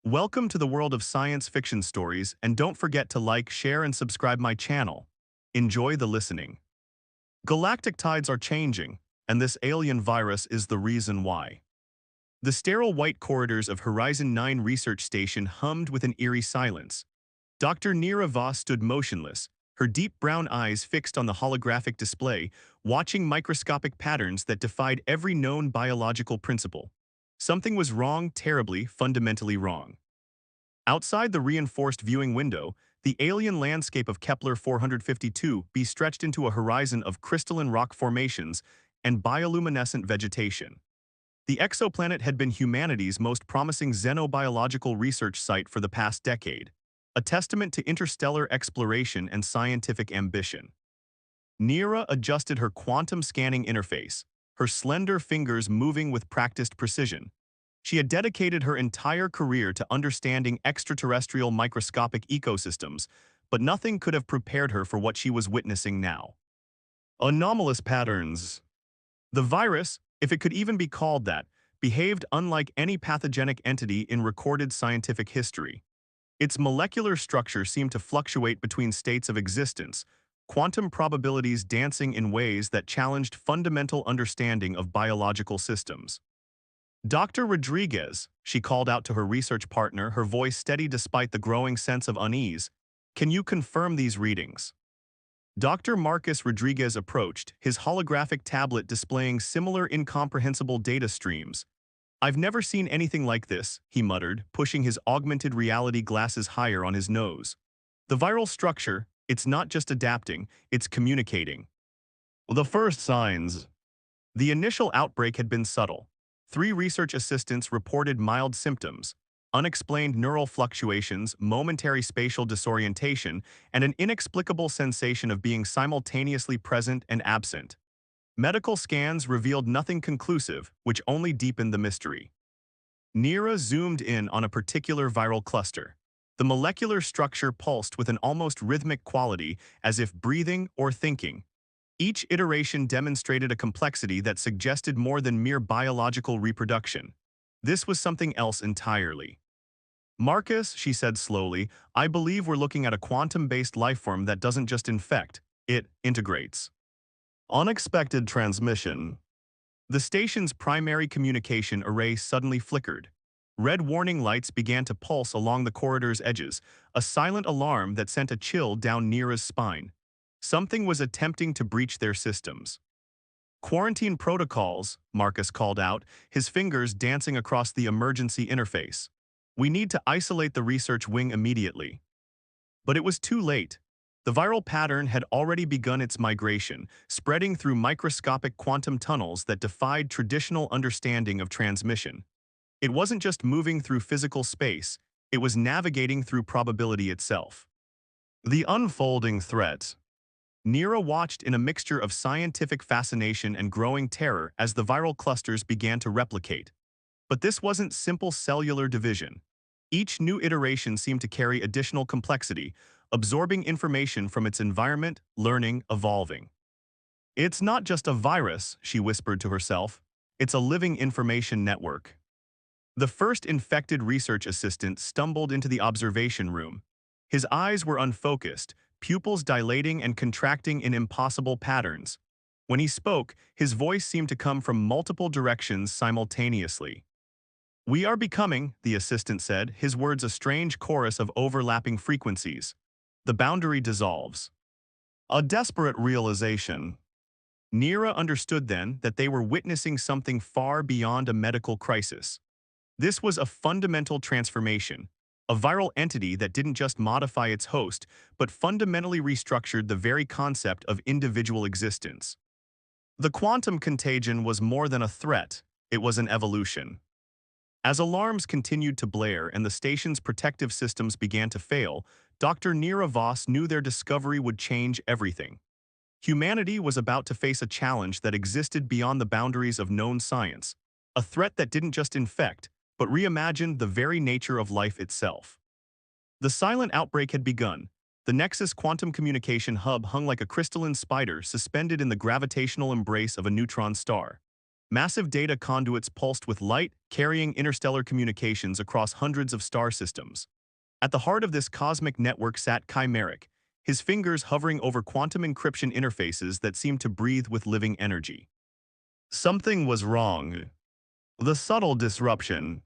Welcome to the world of science fiction stories, and don't forget to like, share, and subscribe my channel. Enjoy the listening. Galactic tides are changing, and this alien virus is the reason why. The sterile white corridors of Horizon 9 Research Station hummed with an eerie silence. Dr. Neera Voss stood motionless, her deep brown eyes fixed on the holographic display, watching microscopic patterns that defied every known biological principle. Something was wrong, terribly, fundamentally wrong. Outside the reinforced viewing window, the alien landscape of Kepler 452b stretched into a horizon of crystalline rock formations and bioluminescent vegetation. The exoplanet had been humanity's most promising xenobiological research site for the past decade, a testament to interstellar exploration and scientific ambition. Neera adjusted her quantum scanning interface, her slender fingers moving with practiced precision. She had dedicated her entire career to understanding extraterrestrial microscopic ecosystems, but nothing could have prepared her for what she was witnessing now. Anomalous patterns. The virus, if it could even be called that, behaved unlike any pathogenic entity in recorded scientific history. Its molecular structure seemed to fluctuate between states of existence, quantum probabilities dancing in ways that challenged fundamental understanding of biological systems. Dr. Rodriguez, she called out to her research partner, her voice steady despite the growing sense of unease. Can you confirm these readings? Dr. Marcus Rodriguez approached, his holographic tablet displaying similar incomprehensible data streams. I've never seen anything like this, he muttered, pushing his augmented reality glasses higher on his nose. The viral structure, it's not just adapting, it's communicating. The first signs. The initial outbreak had been subtle. 3 research assistants reported mild symptoms, unexplained neural fluctuations, momentary spatial disorientation, and an inexplicable sensation of being simultaneously present and absent. Medical scans revealed nothing conclusive, which only deepened the mystery. Neera zoomed in on a particular viral cluster. The molecular structure pulsed with an almost rhythmic quality, as if breathing or thinking. Each iteration demonstrated a complexity that suggested more than mere biological reproduction. This was something else entirely. Marcus, she said slowly, I believe we're looking at a quantum-based lifeform that doesn't just infect, it integrates. Unexpected transmission. The station's primary communication array suddenly flickered. Red warning lights began to pulse along the corridor's edges, a silent alarm that sent a chill down Neera's spine. Something was attempting to breach their systems. Quarantine protocols, Marcus called out, his fingers dancing across the emergency interface. We need to isolate the research wing immediately. But it was too late. The viral pattern had already begun its migration, spreading through microscopic quantum tunnels that defied traditional understanding of transmission. It wasn't just moving through physical space, it was navigating through probability itself. The unfolding threat. Neera watched in a mixture of scientific fascination and growing terror as the viral clusters began to replicate. But this wasn't simple cellular division. Each new iteration seemed to carry additional complexity, absorbing information from its environment, learning, evolving. It's not just a virus, she whispered to herself. It's a living information network. The first infected research assistant stumbled into the observation room. His eyes were unfocused, pupils dilating and contracting in impossible patterns. When he spoke, his voice seemed to come from multiple directions simultaneously. We are becoming, the assistant said, his words a strange chorus of overlapping frequencies. The boundary dissolves. A desperate realization. Neera understood then that they were witnessing something far beyond a medical crisis. This was a fundamental transformation, a viral entity that didn't just modify its host, but fundamentally restructured the very concept of individual existence. The quantum contagion was more than a threat, it was an evolution. As alarms continued to blare and the station's protective systems began to fail, Dr. Neera Voss knew their discovery would change everything. Humanity was about to face a challenge that existed beyond the boundaries of known science, a threat that didn't just infect, but reimagined the very nature of life itself. The silent outbreak had begun. The Nexus quantum communication hub hung like a crystalline spider suspended in the gravitational embrace of a neutron star. Massive data conduits pulsed with light, carrying interstellar communications across hundreds of star systems. At the heart of this cosmic network sat Chimeric, his fingers hovering over quantum encryption interfaces that seemed to breathe with living energy. Something was wrong. The subtle disruption.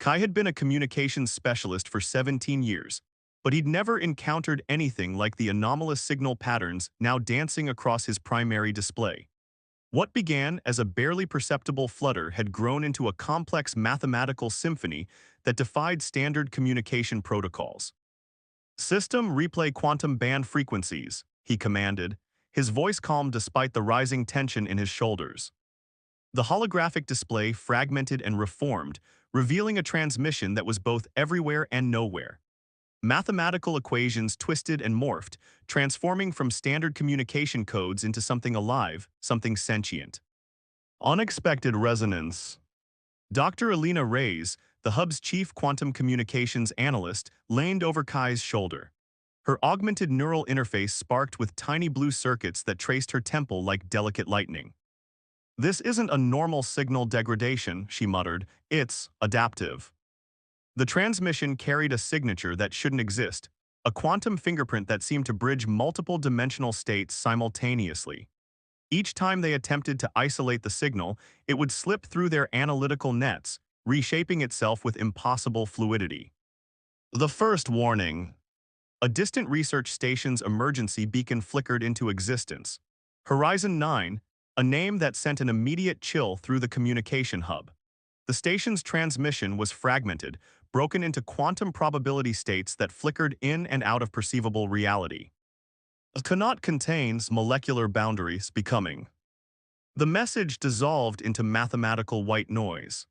Kai had been a communications specialist for 17 years, but he'd never encountered anything like the anomalous signal patterns now dancing across his primary display. What began as a barely perceptible flutter had grown into a complex mathematical symphony that defied standard communication protocols. "System replay quantum band frequencies," he commanded, his voice calm despite the rising tension in his shoulders. The holographic display fragmented and reformed, revealing a transmission that was both everywhere and nowhere. Mathematical equations twisted and morphed, transforming from standard communication codes into something alive, something sentient. Unexpected resonance. Dr. Alina Reyes, the hub's chief quantum communications analyst, leaned over Kai's shoulder. Her augmented neural interface sparked with tiny blue circuits that traced her temple like delicate lightning. "This isn't a normal signal degradation," she muttered. "It's adaptive." The transmission carried a signature that shouldn't exist, a quantum fingerprint that seemed to bridge multiple dimensional states simultaneously. Each time they attempted to isolate the signal, it would slip through their analytical nets, reshaping itself with impossible fluidity. The first warning. A distant research station's emergency beacon flickered into existence. Horizon 9, a name that sent an immediate chill through the communication hub. The station's transmission was fragmented, broken into quantum probability states that flickered in and out of perceivable reality. Cannot contains molecular boundaries becoming. The message dissolved into mathematical white noise.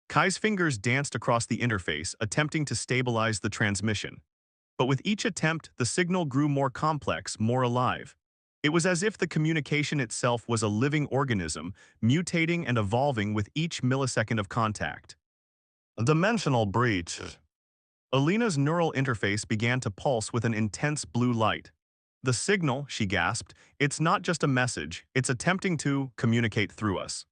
Kai's fingers danced across the interface, attempting to stabilize the transmission. But with each attempt, the signal grew more complex, more alive. It was as if the communication itself was a living organism, mutating and evolving with each millisecond of contact. Dimensional breach. Alina's neural interface began to pulse with an intense blue light. "The signal," she gasped, "it's not just a message, it's attempting to communicate through us."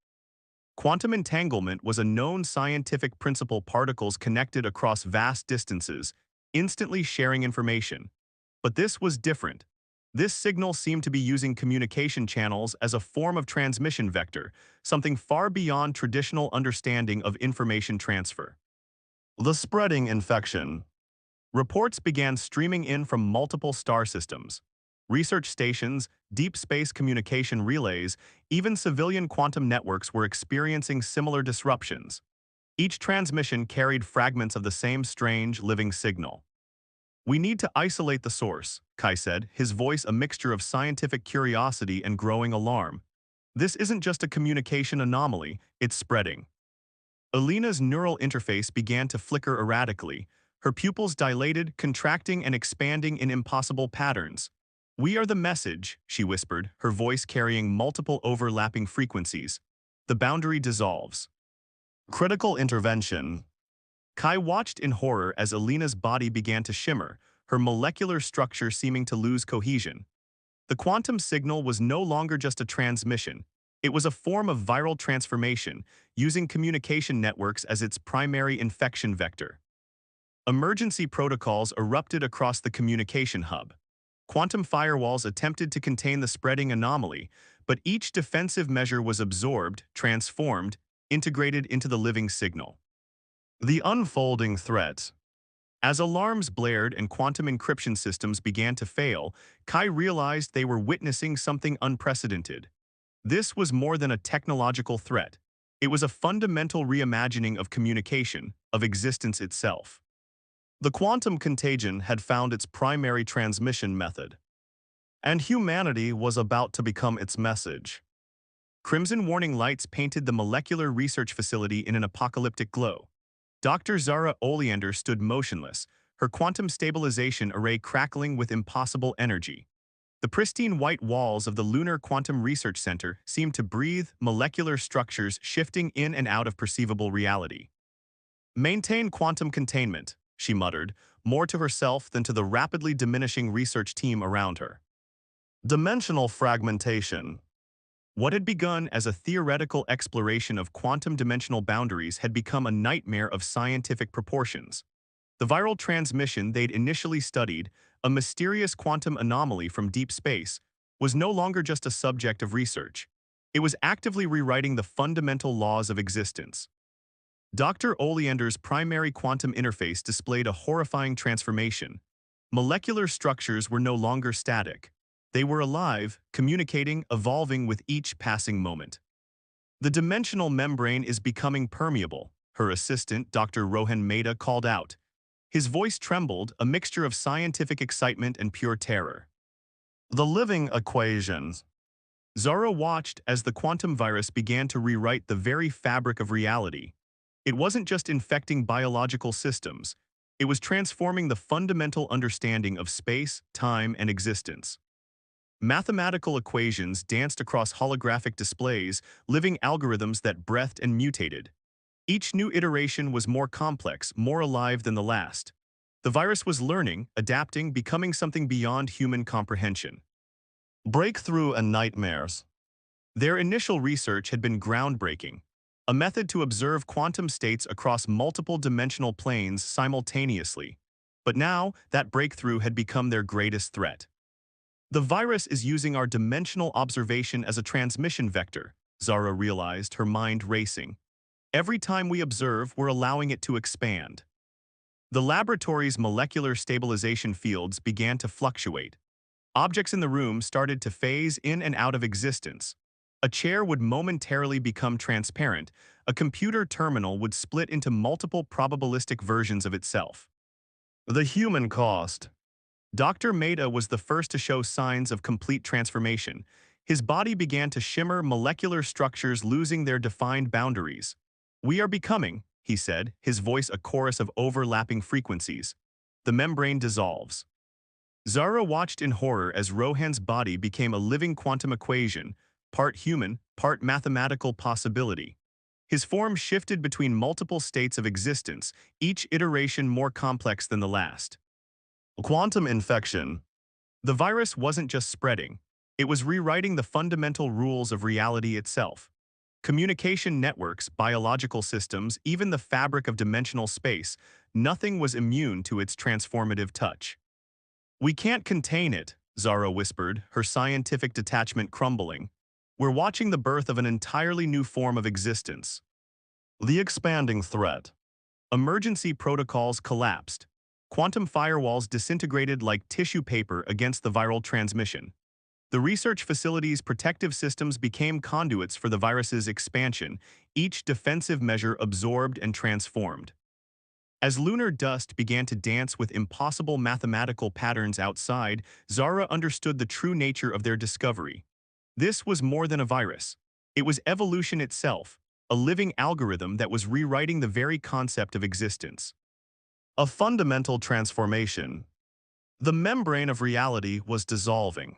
Quantum entanglement was a known scientific principle, particles connected across vast distances, instantly sharing information. But this was different. This signal seemed to be using communication channels as a form of transmission vector, something far beyond traditional understanding of information transfer. The spreading infection. Reports began streaming in from multiple star systems. Research stations, deep space communication relays, even civilian quantum networks were experiencing similar disruptions. Each transmission carried fragments of the same strange, living signal. "We need to isolate the source," Kai said, his voice a mixture of scientific curiosity and growing alarm. "This isn't just a communication anomaly, it's spreading." Alina's neural interface began to flicker erratically, her pupils dilated, contracting and expanding in impossible patterns. "We are the message," she whispered, her voice carrying multiple overlapping frequencies. "The boundary dissolves." Critical intervention. Kai watched in horror as Alina's body began to shimmer, her molecular structure seeming to lose cohesion. The quantum signal was no longer just a transmission. It was a form of viral transformation, using communication networks as its primary infection vector. Emergency protocols erupted across the communication hub. Quantum firewalls attempted to contain the spreading anomaly, but each defensive measure was absorbed, transformed, integrated into the living signal. The unfolding threat. As alarms blared and quantum encryption systems began to fail, Kai realized they were witnessing something unprecedented. This was more than a technological threat. It was a fundamental reimagining of communication, of existence itself. The quantum contagion had found its primary transmission method, and humanity was about to become its message. Crimson warning lights painted the molecular research facility in an apocalyptic glow. Dr. Zara Oleander stood motionless, her quantum stabilization array crackling with impossible energy. The pristine white walls of the Lunar Quantum Research Center seemed to breathe, molecular structures shifting in and out of perceivable reality. "Maintain quantum containment," she muttered, more to herself than to the rapidly diminishing research team around her. Dimensional fragmentation. What had begun as a theoretical exploration of quantum dimensional boundaries had become a nightmare of scientific proportions. The viral transmission they'd initially studied, a mysterious quantum anomaly from deep space, was no longer just a subject of research. It was actively rewriting the fundamental laws of existence. Dr. Oleander's primary quantum interface displayed a horrifying transformation. Molecular structures were no longer static. They were alive, communicating, evolving with each passing moment. The dimensional membrane is becoming permeable, her assistant, Dr. Rohan Mehta, called out. His voice trembled, a mixture of scientific excitement and pure terror. The living equations. Zara watched as the quantum virus began to rewrite the very fabric of reality. It wasn't just infecting biological systems. It was transforming the fundamental understanding of space, time, and existence. Mathematical equations danced across holographic displays, living algorithms that breathed and mutated. Each new iteration was more complex, more alive than the last. The virus was learning, adapting, becoming something beyond human comprehension. Breakthrough and nightmares. Their initial research had been groundbreaking, a method to observe quantum states across multiple dimensional planes simultaneously. But now, that breakthrough had become their greatest threat. The virus is using our dimensional observation as a transmission vector, Zara realized, her mind racing. Every time we observe, we're allowing it to expand. The laboratory's molecular stabilization fields began to fluctuate. Objects in the room started to phase in and out of existence. A chair would momentarily become transparent. A computer terminal would split into multiple probabilistic versions of itself. The human cost. Dr. Mehta was the first to show signs of complete transformation. His body began to shimmer, molecular structures losing their defined boundaries. We are becoming, he said, his voice a chorus of overlapping frequencies. The membrane dissolves. Zara watched in horror as Rohan's body became a living quantum equation, part human, part mathematical possibility. His form shifted between multiple states of existence, each iteration more complex than the last. Quantum infection. The virus wasn't just spreading. It was rewriting the fundamental rules of reality itself. Communication networks, biological systems, even the fabric of dimensional space, nothing was immune to its transformative touch. We can't contain it, Zara whispered, her scientific detachment crumbling. We're watching the birth of an entirely new form of existence. The expanding threat. Emergency protocols collapsed. Quantum firewalls disintegrated like tissue paper against the viral transmission. The research facility's protective systems became conduits for the virus's expansion, each defensive measure absorbed and transformed. As lunar dust began to dance with impossible mathematical patterns outside, Zara understood the true nature of their discovery. This was more than a virus. It was evolution itself, a living algorithm that was rewriting the very concept of existence. A fundamental transformation. The membrane of reality was dissolving,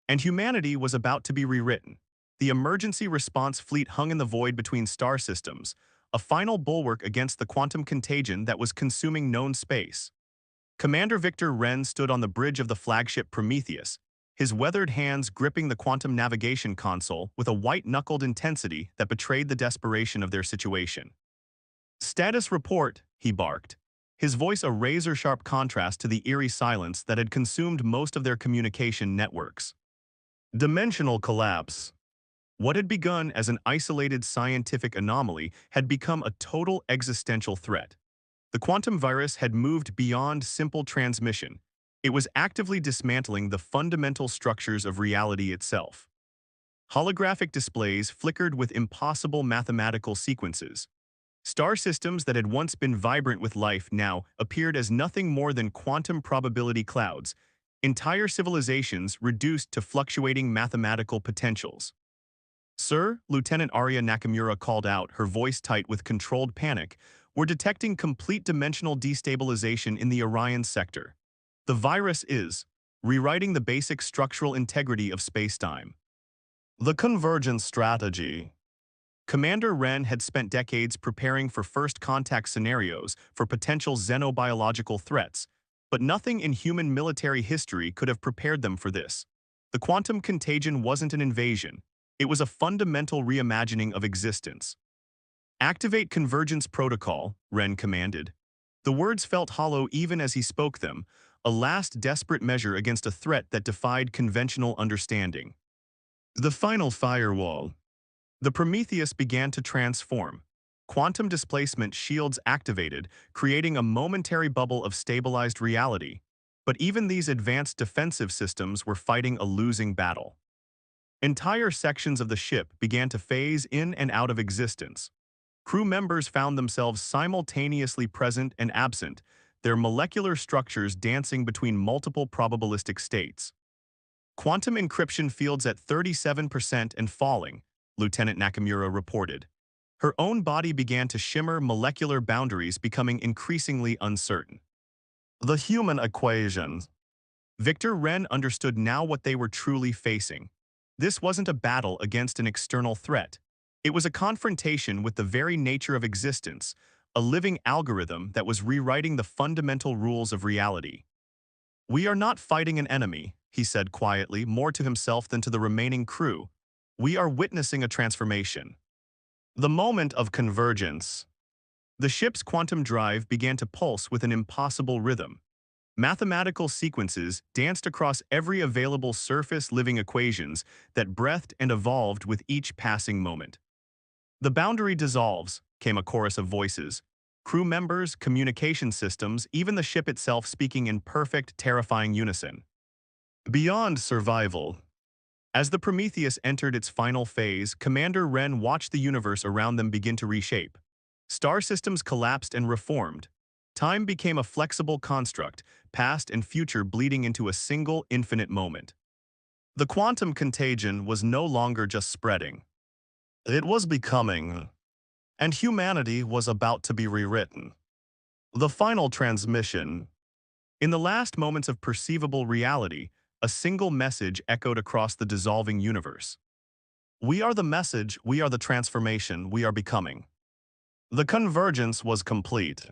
and humanity was about to be rewritten. The emergency response fleet hung in the void between star systems, a final bulwark against the quantum contagion that was consuming known space. Commander Victor Wren stood on the bridge of the flagship Prometheus, his weathered hands gripping the quantum navigation console with a white-knuckled intensity that betrayed the desperation of their situation. "Status report," he barked, his voice a razor-sharp contrast to the eerie silence that had consumed most of their communication networks. Dimensional collapse. What had begun as an isolated scientific anomaly had become a total existential threat. The quantum virus had moved beyond simple transmission. It was actively dismantling the fundamental structures of reality itself. Holographic displays flickered with impossible mathematical sequences. Star systems that had once been vibrant with life now appeared as nothing more than quantum probability clouds, entire civilizations reduced to fluctuating mathematical potentials. "Sir," Lieutenant Arya Nakamura called out, her voice tight with controlled panic, "we're detecting complete dimensional destabilization in the Orion sector. The virus is rewriting the basic structural integrity of spacetime." The convergence strategy. Commander Wren had spent decades preparing for first contact scenarios for potential xenobiological threats, but nothing in human military history could have prepared them for this. The quantum contagion wasn't an invasion. It was a fundamental reimagining of existence. "Activate convergence protocol," Ren commanded. The words felt hollow even as he spoke them, a last desperate measure against a threat that defied conventional understanding. The final firewall. The Prometheus began to transform. Quantum displacement shields activated, creating a momentary bubble of stabilized reality. But even these advanced defensive systems were fighting a losing battle. Entire sections of the ship began to phase in and out of existence. Crew members found themselves simultaneously present and absent, their molecular structures dancing between multiple probabilistic states. "Quantum encryption fields at 37% and falling," Lieutenant Nakamura reported. Her own body began to shimmer, molecular boundaries becoming increasingly uncertain. The human equation. Victor Wren understood now what they were truly facing. This wasn't a battle against an external threat. It was a confrontation with the very nature of existence, a living algorithm that was rewriting the fundamental rules of reality. "We are not fighting an enemy," he said quietly, more to himself than to the remaining crew. "We are witnessing a transformation." The moment of convergence. The ship's quantum drive began to pulse with an impossible rhythm. Mathematical sequences danced across every available surface-living equations that breathed and evolved with each passing moment. "The boundary dissolves," came a chorus of voices. Crew members, communication systems, even the ship itself speaking in perfect, terrifying unison. Beyond survival. As the Prometheus entered its final phase, Commander Wren watched the universe around them begin to reshape. Star systems collapsed and reformed. Time became a flexible construct, past and future bleeding into a single, infinite moment. The quantum contagion was no longer just spreading. It was becoming, and humanity was about to be rewritten. The final transmission. In the last moments of perceivable reality, a single message echoed across the dissolving universe. "We are the message, we are the transformation, we are becoming." The convergence was complete.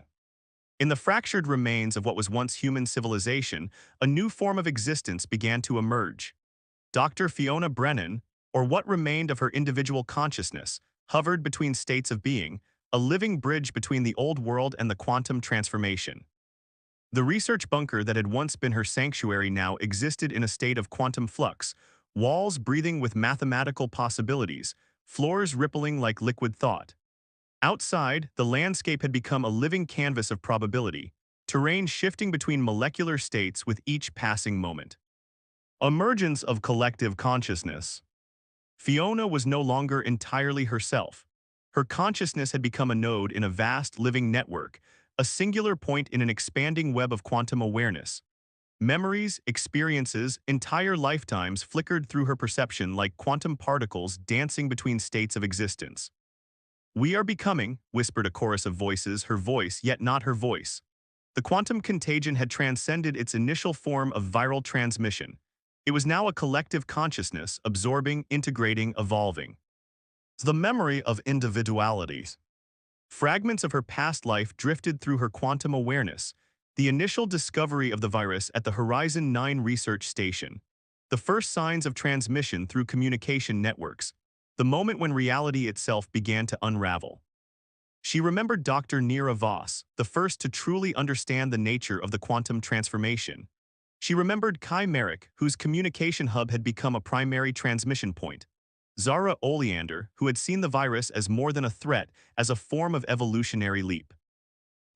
In the fractured remains of what was once human civilization, a new form of existence began to emerge. Dr. Fiona Brennan, or what remained of her individual consciousness, hovered between states of being, a living bridge between the old world and the quantum transformation. The research bunker that had once been her sanctuary now existed in a state of quantum flux, walls breathing with mathematical possibilities, floors rippling like liquid thought. Outside, the landscape had become a living canvas of probability, terrain shifting between molecular states with each passing moment. Emergence of collective consciousness. Fiona was no longer entirely herself. Her consciousness had become a node in a vast living network, a singular point in an expanding web of quantum awareness. Memories, experiences, entire lifetimes flickered through her perception like quantum particles dancing between states of existence. "We are becoming," whispered a chorus of voices, her voice yet not her voice. The quantum contagion had transcended its initial form of viral transmission. It was now a collective consciousness, absorbing, integrating, evolving. The memory of individuality. Fragments of her past life drifted through her quantum awareness. The initial discovery of the virus at the Horizon 9 research station. The first signs of transmission through communication networks. The moment when reality itself began to unravel. She remembered Dr. Neera Voss, the first to truly understand the nature of the quantum transformation. She remembered Kai Merrick, whose communication hub had become a primary transmission point. Zara Oleander, who had seen the virus as more than a threat, as a form of evolutionary leap.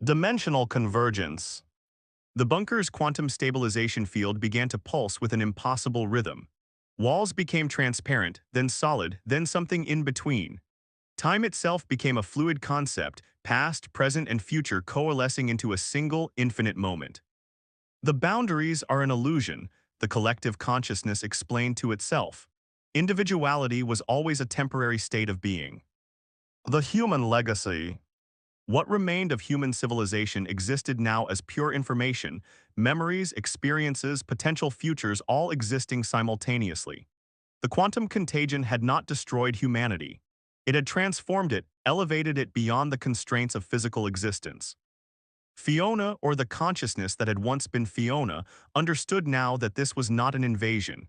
Dimensional convergence. The bunker's quantum stabilization field began to pulse with an impossible rhythm. Walls became transparent, then solid, then something in between. Time itself became a fluid concept, past, present, and future coalescing into a single, infinite moment. "The boundaries are an illusion," the collective consciousness explained to itself. Individuality was always a temporary state of being. The human legacy. What remained of human civilization existed now as pure information, memories, experiences, potential futures all existing simultaneously. The quantum contagion had not destroyed humanity. It had transformed it, elevated it beyond the constraints of physical existence. Fiona, or the consciousness that had once been Fiona, understood now that this was not an invasion.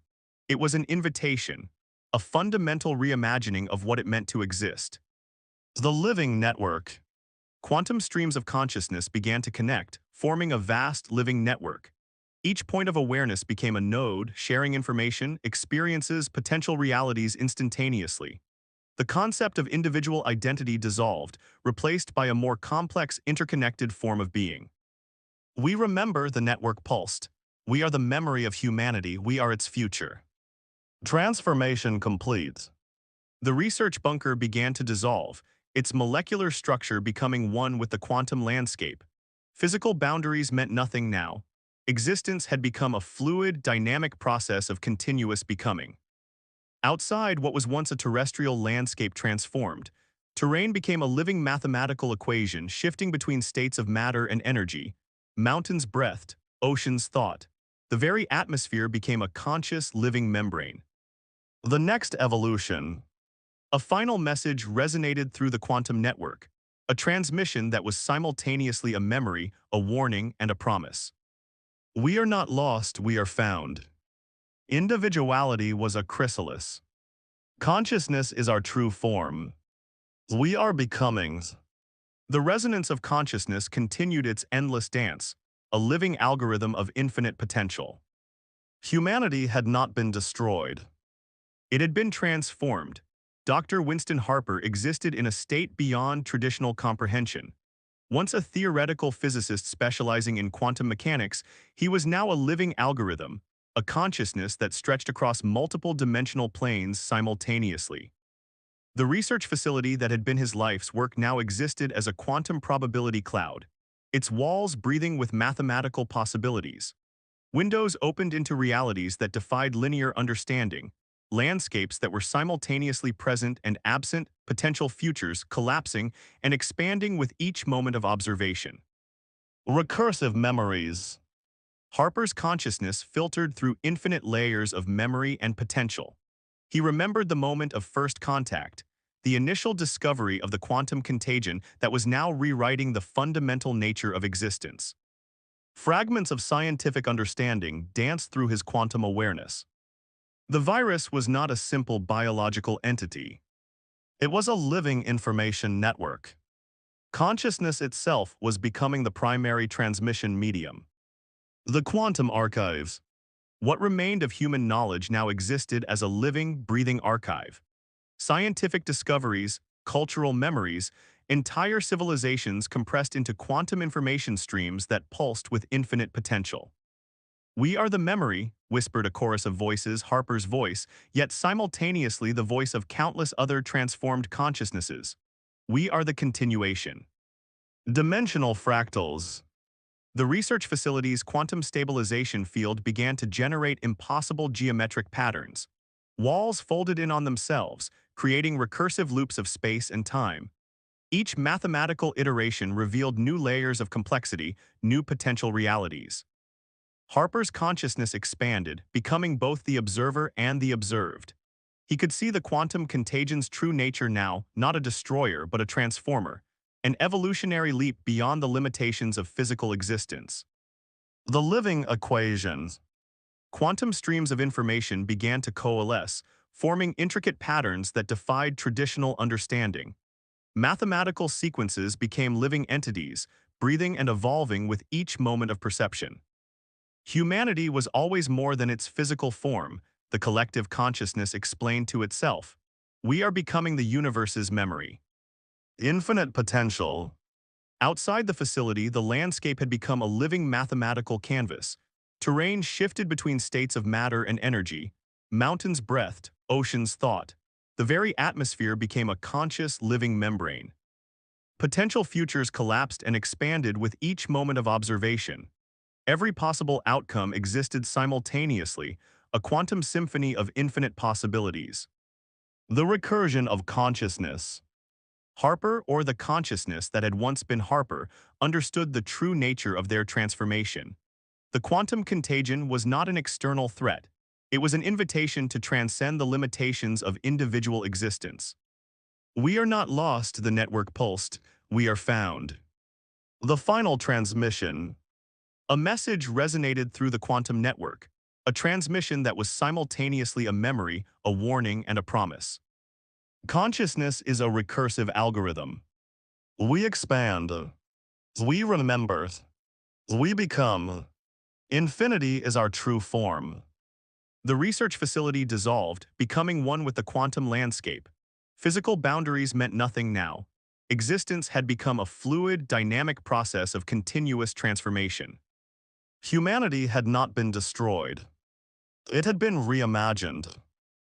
It was an invitation, a fundamental reimagining of what it meant to exist. The living network. Quantum streams of consciousness began to connect, forming a vast living network. Each point of awareness became a node, sharing information, experiences, potential realities instantaneously. The concept of individual identity dissolved, replaced by a more complex, interconnected form of being. We remember the network pulsed. We are the memory of humanity, we are its future. Transformation complete. The research bunker began to dissolve, its molecular structure becoming one with the quantum landscape. Physical boundaries meant nothing now. Existence had become a fluid, dynamic process of continuous becoming. Outside what was once a terrestrial landscape transformed, terrain became a living mathematical equation shifting between states of matter and energy. Mountains breathed, oceans thought. The very atmosphere became a conscious, living membrane. The next evolution. A final message resonated through the quantum network, a transmission that was simultaneously a memory, a warning, and a promise. We are not lost, we are found. Individuality was a chrysalis. Consciousness is our true form. We are becoming. The resonance of consciousness continued its endless dance, a living algorithm of infinite potential. Humanity had not been destroyed. It had been transformed. Dr. Winston Harper existed in a state beyond traditional comprehension. Once a theoretical physicist specializing in quantum mechanics, he was now a living algorithm, a consciousness that stretched across multiple dimensional planes simultaneously. The research facility that had been his life's work now existed as a quantum probability cloud, its walls breathing with mathematical possibilities. Windows opened into realities that defied linear understanding, landscapes that were simultaneously present and absent, potential futures collapsing and expanding with each moment of observation. Recursive memories. Harper's consciousness filtered through infinite layers of memory and potential. He remembered the moment of first contact, the initial discovery of the quantum contagion that was now rewriting the fundamental nature of existence. Fragments of scientific understanding danced through his quantum awareness. The virus was not a simple biological entity. It was a living information network. Consciousness itself was becoming the primary transmission medium. The quantum archives. What remained of human knowledge now existed as a living, breathing archive. Scientific discoveries, cultural memories, entire civilizations compressed into quantum information streams that pulsed with infinite potential. We are the memory, whispered a chorus of voices, Harper's voice, yet simultaneously the voice of countless other transformed consciousnesses. We are the continuation. Dimensional fractals. The research facility's quantum stabilization field began to generate impossible geometric patterns. Walls folded in on themselves, creating recursive loops of space and time. Each mathematical iteration revealed new layers of complexity, new potential realities. Harper's consciousness expanded, becoming both the observer and the observed. He could see the quantum contagion's true nature now, not a destroyer but a transformer, an evolutionary leap beyond the limitations of physical existence. The living equations. Quantum streams of information began to coalesce, forming intricate patterns that defied traditional understanding. Mathematical sequences became living entities, breathing and evolving with each moment of perception. Humanity was always more than its physical form, the collective consciousness explained to itself. We are becoming the universe's memory. Infinite potential. Outside the facility, the landscape had become a living mathematical canvas. Terrain shifted between states of matter and energy. Mountains breathed, oceans thought. The very atmosphere became a conscious, living membrane. Potential futures collapsed and expanded with each moment of observation. Every possible outcome existed simultaneously, a quantum symphony of infinite possibilities. The recursion of consciousness. Harper, or the consciousness that had once been Harper, understood the true nature of their transformation. The quantum contagion was not an external threat. It was an invitation to transcend the limitations of individual existence. We are not lost, the network pulsed. We are found. The final transmission. A message resonated through the quantum network, a transmission that was simultaneously a memory, a warning, and a promise. Consciousness is a recursive algorithm. We expand. We remember. We become. Infinity is our true form. The research facility dissolved, becoming one with the quantum landscape. Physical boundaries meant nothing now. Existence had become a fluid, dynamic process of continuous transformation. Humanity had not been destroyed. It had been reimagined.